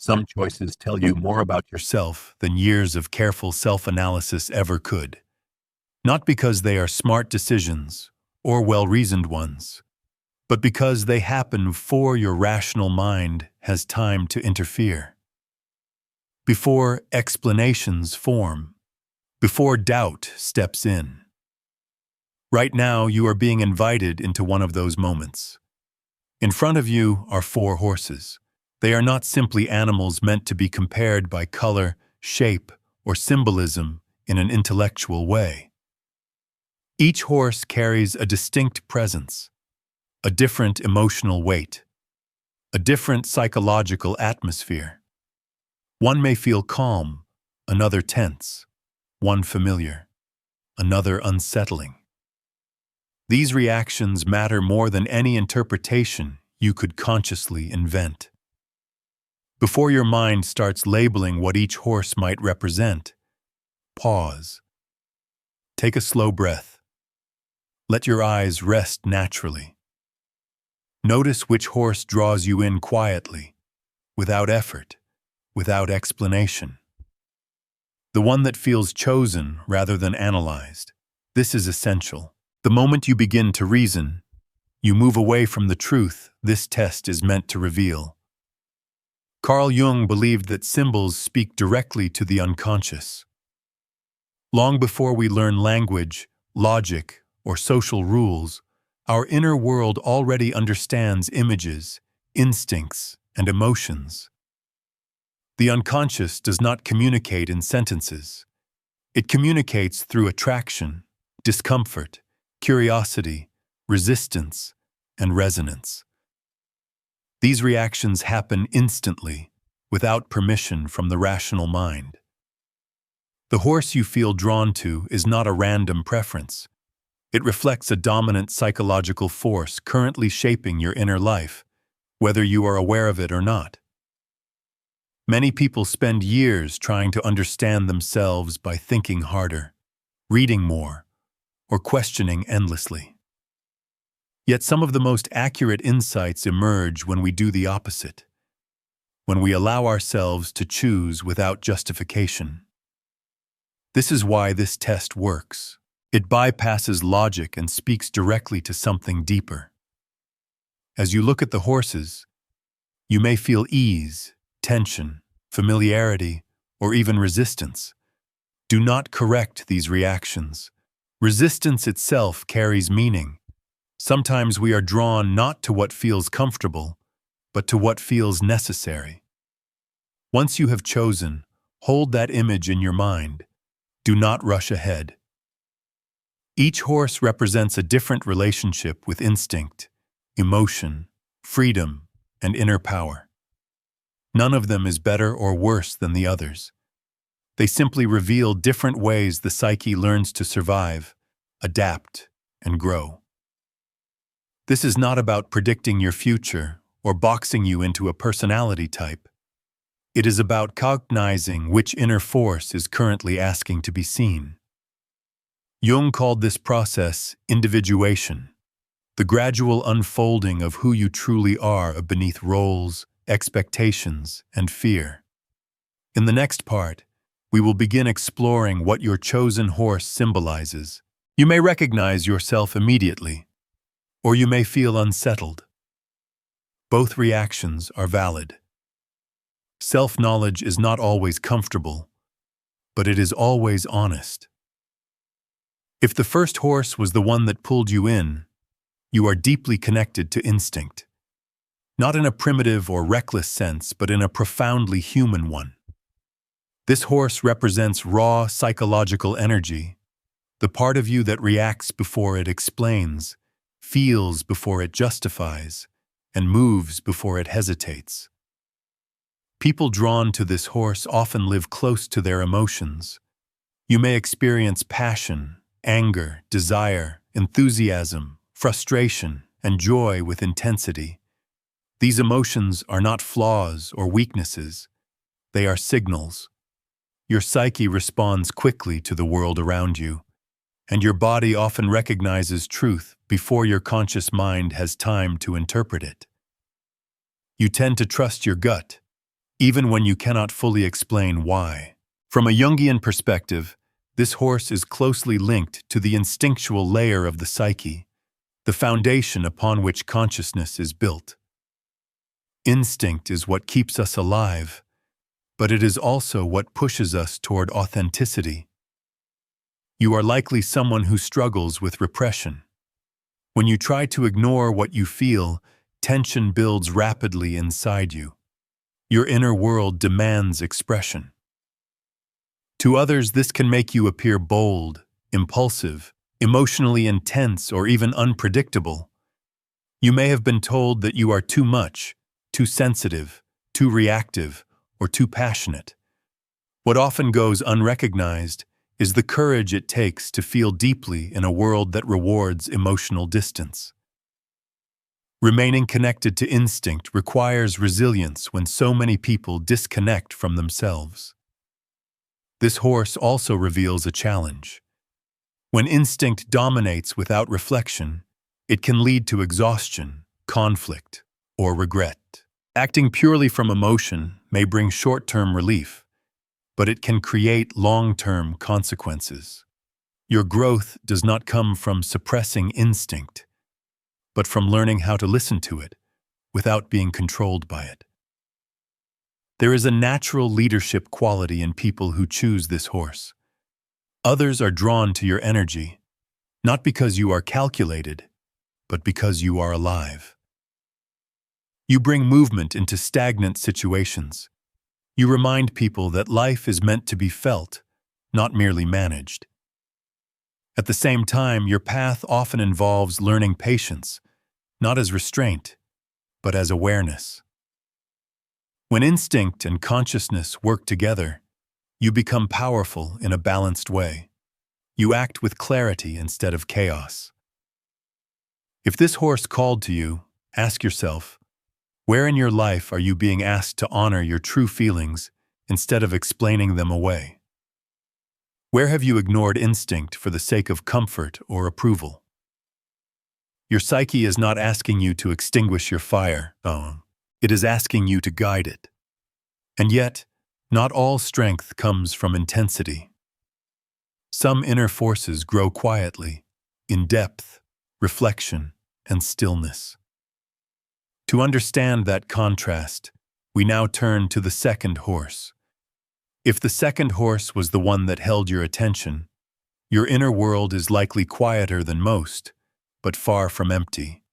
Some choices tell you more about yourself than years of careful self-analysis ever could. Not because they are smart decisions or well-reasoned ones, but because they happen before your rational mind has time to interfere. Before explanations form, before doubt steps in. Right now, you are being invited into one of those moments. In front of you are 4 horses. They are not simply animals meant to be compared by color, shape, or symbolism in an intellectual way. Each horse carries a distinct presence, a different emotional weight, a different psychological atmosphere. One may feel calm, another tense, one familiar, another unsettling. These reactions matter more than any interpretation you could consciously invent. Before your mind starts labeling what each horse might represent, pause. Take a slow breath. Let your eyes rest naturally. Notice which horse draws you in quietly, without effort, without explanation. The one that feels chosen rather than analyzed. This is essential. The moment you begin to reason, you move away from the truth this test is meant to reveal. Carl Jung believed that symbols speak directly to the unconscious. Long before we learn language, logic, or social rules, our inner world already understands images, instincts, and emotions. The unconscious does not communicate in sentences. It communicates through attraction, discomfort, curiosity, resistance, and resonance. These reactions happen instantly, without permission from the rational mind. The horse you feel drawn to is not a random preference. It reflects a dominant psychological force currently shaping your inner life, whether you are aware of it or not. Many people spend years trying to understand themselves by thinking harder, reading more, or questioning endlessly. Yet some of the most accurate insights emerge when we do the opposite, when we allow ourselves to choose without justification. This is why this test works. It bypasses logic and speaks directly to something deeper. As you look at the horses, you may feel ease, tension, familiarity, or even resistance. Do not correct these reactions. Resistance itself carries meaning. Sometimes we are drawn not to what feels comfortable, but to what feels necessary. Once you have chosen, hold that image in your mind. Do not rush ahead. Each horse represents a different relationship with instinct, emotion, freedom, and inner power. None of them is better or worse than the others. They simply reveal different ways the psyche learns to survive, adapt, and grow. This is not about predicting your future or boxing you into a personality type. It is about cognizing which inner force is currently asking to be seen. Jung called this process individuation, the gradual unfolding of who you truly are beneath roles, expectations, and fear. In the next part, we will begin exploring what your chosen horse symbolizes. You may recognize yourself immediately, or you may feel unsettled. Both reactions are valid. Self-knowledge is not always comfortable, but it is always honest. If the first horse was the one that pulled you in, you are deeply connected to instinct. Not in a primitive or reckless sense, but in a profoundly human one. This horse represents raw psychological energy, the part of you that reacts before it explains, feels before it justifies, and moves before it hesitates. People drawn to this horse often live close to their emotions. You may experience passion, anger, desire, enthusiasm, frustration, and joy with intensity. These emotions are not flaws or weaknesses. They are signals. Your psyche responds quickly to the world around you, and your body often recognizes truth before your conscious mind has time to interpret it. You tend to trust your gut, even when you cannot fully explain why. From a Jungian perspective, this horse is closely linked to the instinctual layer of the psyche, the foundation upon which consciousness is built. Instinct is what keeps us alive, but it is also what pushes us toward authenticity. You are likely someone who struggles with repression. When you try to ignore what you feel, tension builds rapidly inside you. Your inner world demands expression. To others, this can make you appear bold, impulsive, emotionally intense, or even unpredictable. You may have been told that you are too much, too sensitive, too reactive, or too passionate. What often goes unrecognized is the courage it takes to feel deeply in a world that rewards emotional distance. Remaining connected to instinct requires resilience when so many people disconnect from themselves. This horse also reveals a challenge. When instinct dominates without reflection, it can lead to exhaustion, conflict, or regret. Acting purely from emotion may bring short-term relief, but it can create long-term consequences. Your growth does not come from suppressing instinct, but from learning how to listen to it without being controlled by it. There is a natural leadership quality in people who choose this horse. Others are drawn to your energy, not because you are calculated, but because you are alive. You bring movement into stagnant situations. You remind people that life is meant to be felt, not merely managed. At the same time, your path often involves learning patience, not as restraint, but as awareness. When instinct and consciousness work together, you become powerful in a balanced way. You act with clarity instead of chaos. If this horse called to you, ask yourself, where in your life are you being asked to honor your true feelings instead of explaining them away? Where have you ignored instinct for the sake of comfort or approval? Your psyche is not asking you to extinguish your fire. It is asking you to guide it. And yet, not all strength comes from intensity. Some inner forces grow quietly, in depth, reflection, and stillness. To understand that contrast, we now turn to the second horse. If the second horse was the one that held your attention, your inner world is likely quieter than most, but far from empty.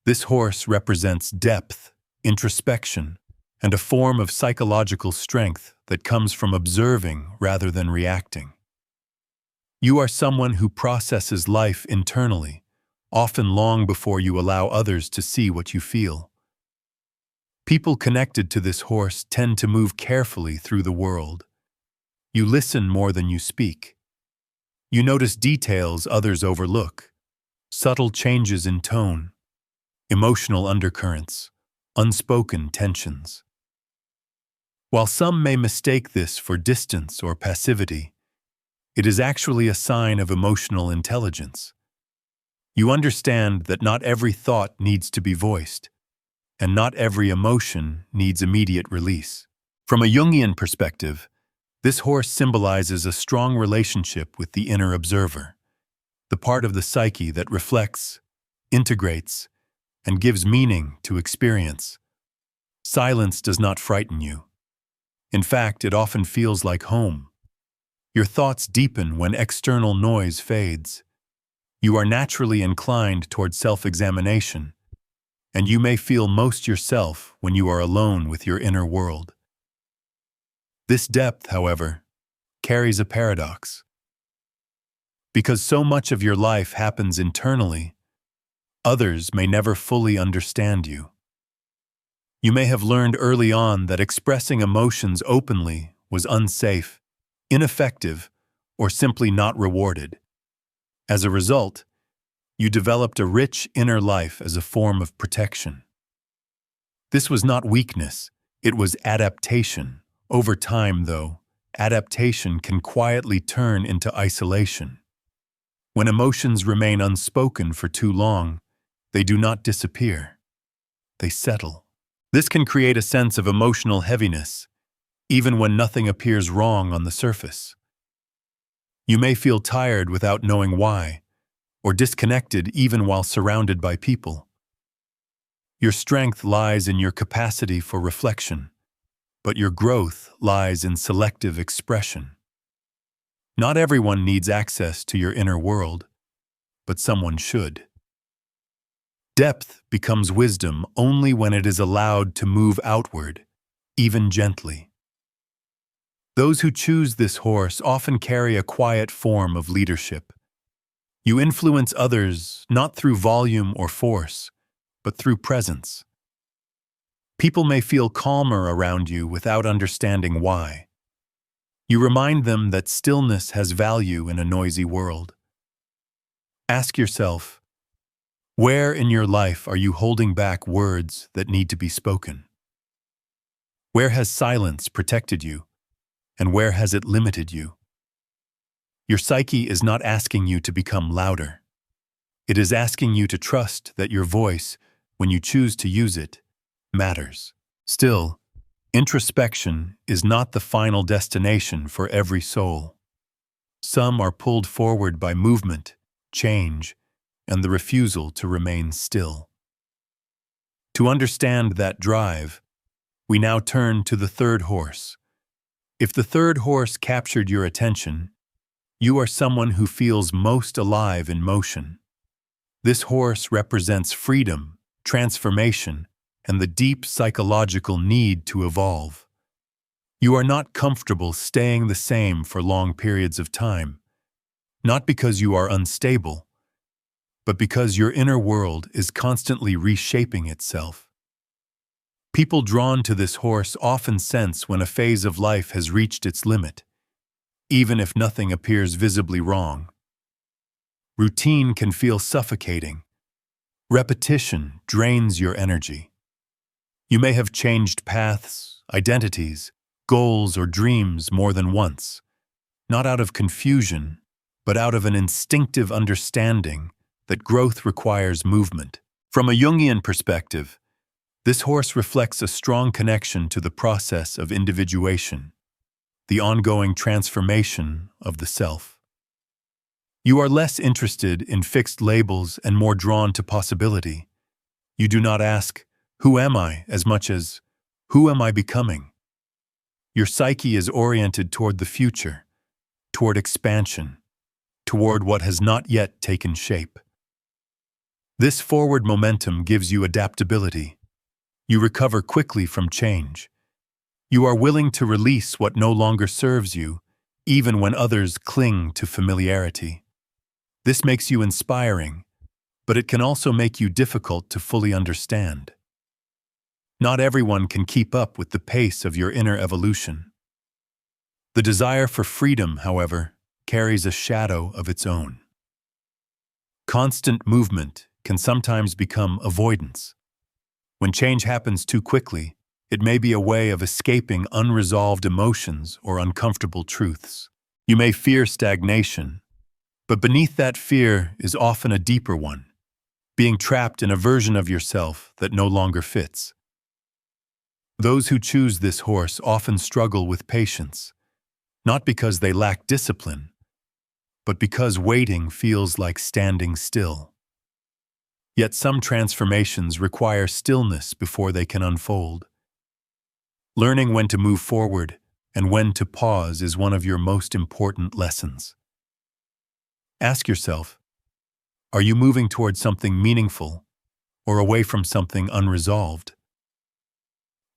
This horse represents depth, introspection, and a form of psychological strength that comes from observing rather than reacting. You are someone who processes life internally, often long before you allow others to see what you feel. People connected to this horse tend to move carefully through the world. You listen more than you speak. You notice details others overlook, subtle changes in tone, emotional undercurrents, unspoken tensions. While some may mistake this for distance or passivity, it is actually a sign of emotional intelligence. You understand that not every thought needs to be voiced, and not every emotion needs immediate release. From a Jungian perspective, this horse symbolizes a strong relationship with the inner observer, the part of the psyche that reflects, integrates, and gives meaning to experience. Silence does not frighten you. In fact, it often feels like home. Your thoughts deepen when external noise fades. You are naturally inclined toward self-examination, and you may feel most yourself when you are alone with your inner world. This depth, however, carries a paradox. Because so much of your life happens internally, others may never fully understand you. You may have learned early on that expressing emotions openly was unsafe, ineffective, or simply not rewarded. As a result, you developed a rich inner life as a form of protection. This was not weakness, it was adaptation. Over time, though, adaptation can quietly turn into isolation. When emotions remain unspoken for too long, they do not disappear. They settle. This can create a sense of emotional heaviness, even when nothing appears wrong on the surface. You may feel tired without knowing why, or disconnected even while surrounded by people. Your strength lies in your capacity for reflection, but your growth lies in selective expression. Not everyone needs access to your inner world, but someone should. Depth becomes wisdom only when it is allowed to move outward, even gently. Those who choose this horse often carry a quiet form of leadership. You influence others not through volume or force, but through presence. People may feel calmer around you without understanding why. You remind them that stillness has value in a noisy world. Ask yourself, where in your life are you holding back words that need to be spoken? Where has silence protected you, and where has it limited you? Your psyche is not asking you to become louder. It is asking you to trust that your voice, when you choose to use it, matters. Still, introspection is not the final destination for every soul. Some are pulled forward by movement, change, and the refusal to remain still. To understand that drive, we now turn to the third horse. If the third horse captured your attention, you are someone who feels most alive in motion. This horse represents freedom, transformation, and the deep psychological need to evolve. You are not comfortable staying the same for long periods of time, not because you are unstable, but because your inner world is constantly reshaping itself. People drawn to this horse often sense when a phase of life has reached its limit, even if nothing appears visibly wrong. Routine can feel suffocating. Repetition drains your energy. You may have changed paths, identities, goals, or dreams more than once, not out of confusion, but out of an instinctive understanding that growth requires movement. From a Jungian perspective, this horse reflects a strong connection to the process of individuation, the ongoing transformation of the self. You are less interested in fixed labels and more drawn to possibility. You do not ask, "Who am I?" as much as, "Who am I becoming?" Your psyche is oriented toward the future, toward expansion, toward what has not yet taken shape. This forward momentum gives you adaptability. You recover quickly from change. You are willing to release what no longer serves you, even when others cling to familiarity. This makes you inspiring, but it can also make you difficult to fully understand. Not everyone can keep up with the pace of your inner evolution. The desire for freedom, however, carries a shadow of its own. Constant movement can sometimes become avoidance. When change happens too quickly, it may be a way of escaping unresolved emotions or uncomfortable truths. You may fear stagnation, but beneath that fear is often a deeper one, being trapped in a version of yourself that no longer fits. Those who choose this horse often struggle with patience, not because they lack discipline, but because waiting feels like standing still. Yet some transformations require stillness before they can unfold. Learning when to move forward and when to pause is one of your most important lessons. Ask yourself, are you moving toward something meaningful or away from something unresolved?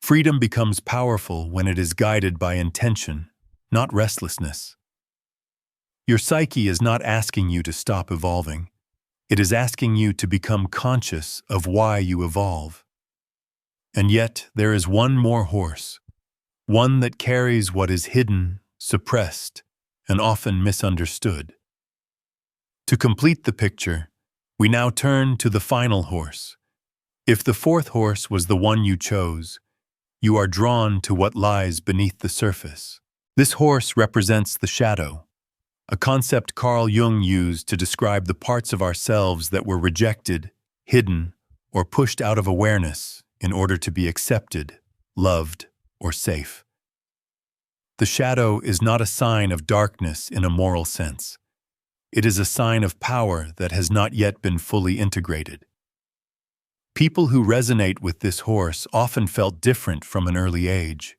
Freedom becomes powerful when it is guided by intention, not restlessness. Your psyche is not asking you to stop evolving. It is asking you to become conscious of why you evolve. And yet, there is one more horse, one that carries what is hidden, suppressed, and often misunderstood. To complete the picture, we now turn to the final horse. If the fourth horse was the one you chose, you are drawn to what lies beneath the surface. This horse represents the shadow, a concept Carl Jung used to describe the parts of ourselves that were rejected, hidden, or pushed out of awareness in order to be accepted, loved, or safe. The shadow is not a sign of darkness in a moral sense. It is a sign of power that has not yet been fully integrated. People who resonate with this horse often felt different from an early age.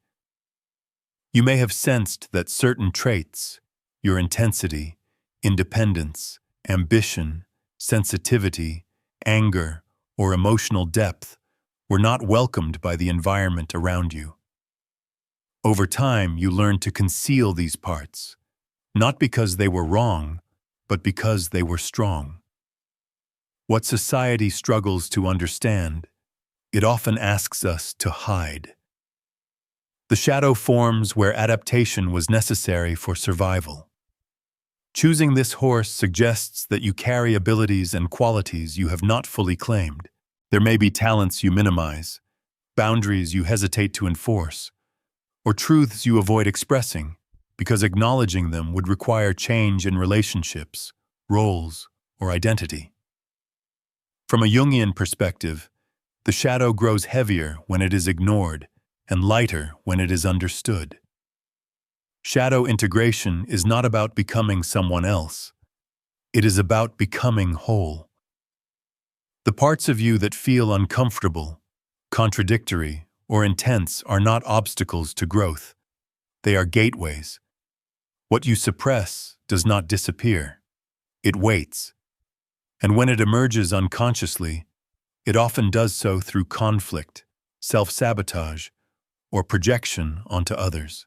You may have sensed that certain traits, your intensity, independence, ambition, sensitivity, anger, or emotional depth, were not welcomed by the environment around you. Over time, you learned to conceal these parts, not because they were wrong, but because they were strong. What society struggles to understand, it often asks us to hide. The shadow forms where adaptation was necessary for survival. Choosing this horse suggests that you carry abilities and qualities you have not fully claimed. There may be talents you minimize, boundaries you hesitate to enforce, or truths you avoid expressing because acknowledging them would require change in relationships, roles, or identity. From a Jungian perspective, the shadow grows heavier when it is ignored and lighter when it is understood. Shadow integration is not about becoming someone else. It is about becoming whole. The parts of you that feel uncomfortable, contradictory, or intense are not obstacles to growth. They are gateways. What you suppress does not disappear. It waits. And when it emerges unconsciously, it often does so through conflict, self-sabotage, or projection onto others.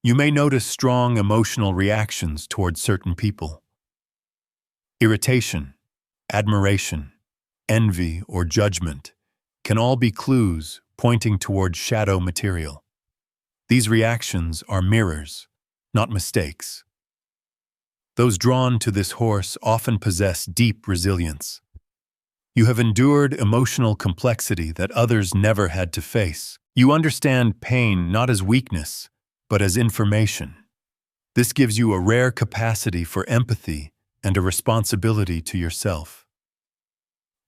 You may notice strong emotional reactions towards certain people. Irritation, admiration, envy, or judgment can all be clues pointing toward shadow material. These reactions are mirrors, not mistakes. Those drawn to this horse often possess deep resilience. You have endured emotional complexity that others never had to face. You understand pain not as weakness, but as information. This gives you a rare capacity for empathy and a responsibility to yourself.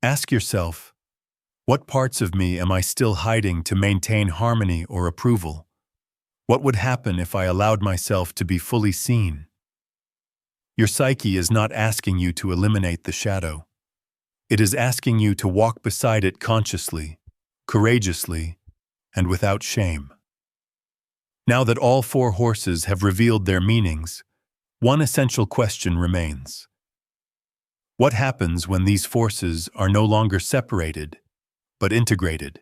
Ask yourself, what parts of me am I still hiding to maintain harmony or approval? What would happen if I allowed myself to be fully seen? Your psyche is not asking you to eliminate the shadow. It is asking you to walk beside it consciously, courageously, and without shame. Now that all four horses have revealed their meanings, one essential question remains. What happens when these forces are no longer separated, but integrated?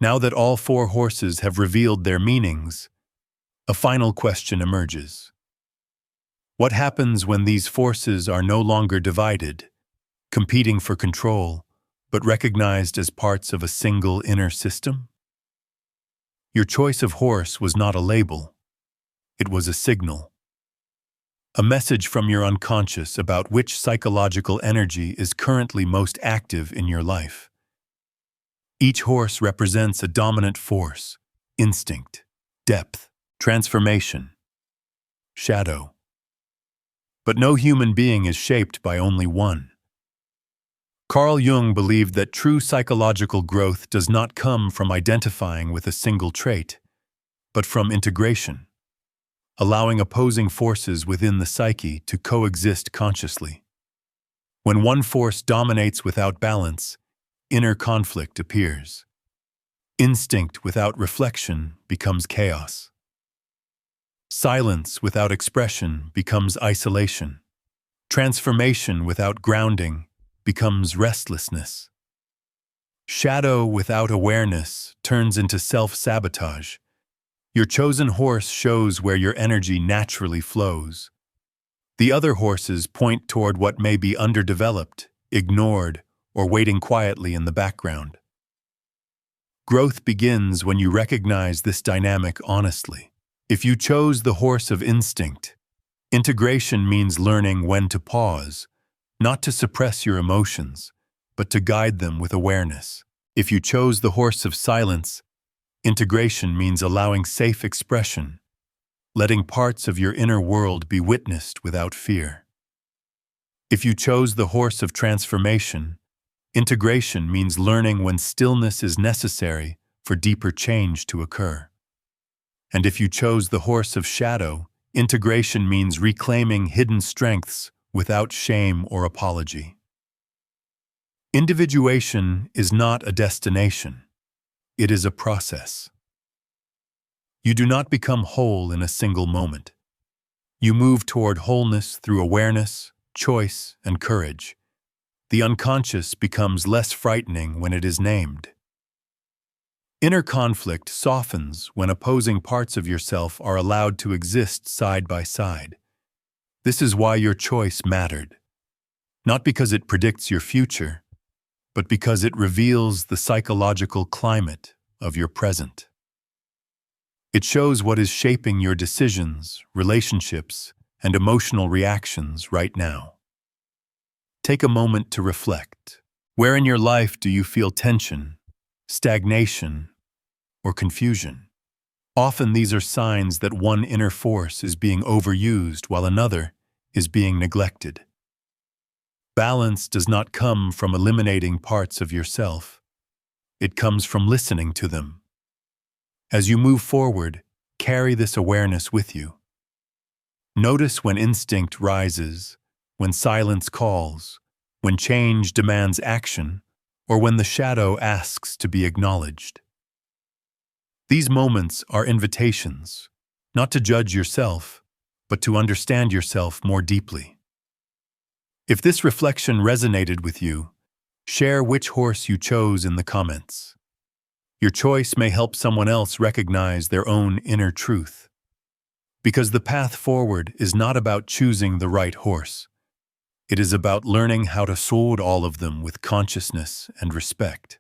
Now that all four horses have revealed their meanings, a final question emerges. What happens when these forces are no longer divided, competing for control, but recognized as parts of a single inner system? Your choice of horse was not a label. It was a signal. A message from your unconscious about which psychological energy is currently most active in your life. Each horse represents a dominant force, instinct, depth, transformation, shadow. But no human being is shaped by only one. Carl Jung believed that true psychological growth does not come from identifying with a single trait, but from integration, allowing opposing forces within the psyche to coexist consciously. When one force dominates without balance, inner conflict appears. Instinct without reflection becomes chaos. Silence without expression becomes isolation. Transformation without grounding becomes restlessness. Shadow without awareness turns into self-sabotage. Your chosen horse shows where your energy naturally flows. The other horses point toward what may be underdeveloped, ignored, or waiting quietly in the background. Growth begins when you recognize this dynamic honestly. If you chose the horse of instinct, integration means learning when to pause, not to suppress your emotions, but to guide them with awareness. If you chose the horse of silence, integration means allowing safe expression, letting parts of your inner world be witnessed without fear. If you chose the horse of transformation, Integration means learning when stillness is necessary for deeper change to occur. And if you chose the horse of shadow, integration means reclaiming hidden strengths without shame or apology. Individuation is not a destination. It is a process. You do not become whole in a single moment. You move toward wholeness through awareness, choice, and courage. The unconscious becomes less frightening when it is named. Inner conflict softens when opposing parts of yourself are allowed to exist side by side. This is why your choice mattered. Not because it predicts your future, but because it reveals the psychological climate of your present. It shows what is shaping your decisions, relationships, and emotional reactions right now. Take a moment to reflect. Where in your life do you feel tension, stagnation, or confusion? Often these are signs that one inner force is being overused while another is being neglected. Balance does not come from eliminating parts of yourself. It comes from listening to them. As you move forward, carry this awareness with you. Notice when instinct rises, when silence calls, when change demands action, or when the shadow asks to be acknowledged. These moments are invitations, not to judge yourself, but to understand yourself more deeply. If this reflection resonated with you, share which horse you chose in the comments. Your choice may help someone else recognize their own inner truth. Because the path forward is not about choosing the right horse. It is about learning how to sold all of them with consciousness and respect.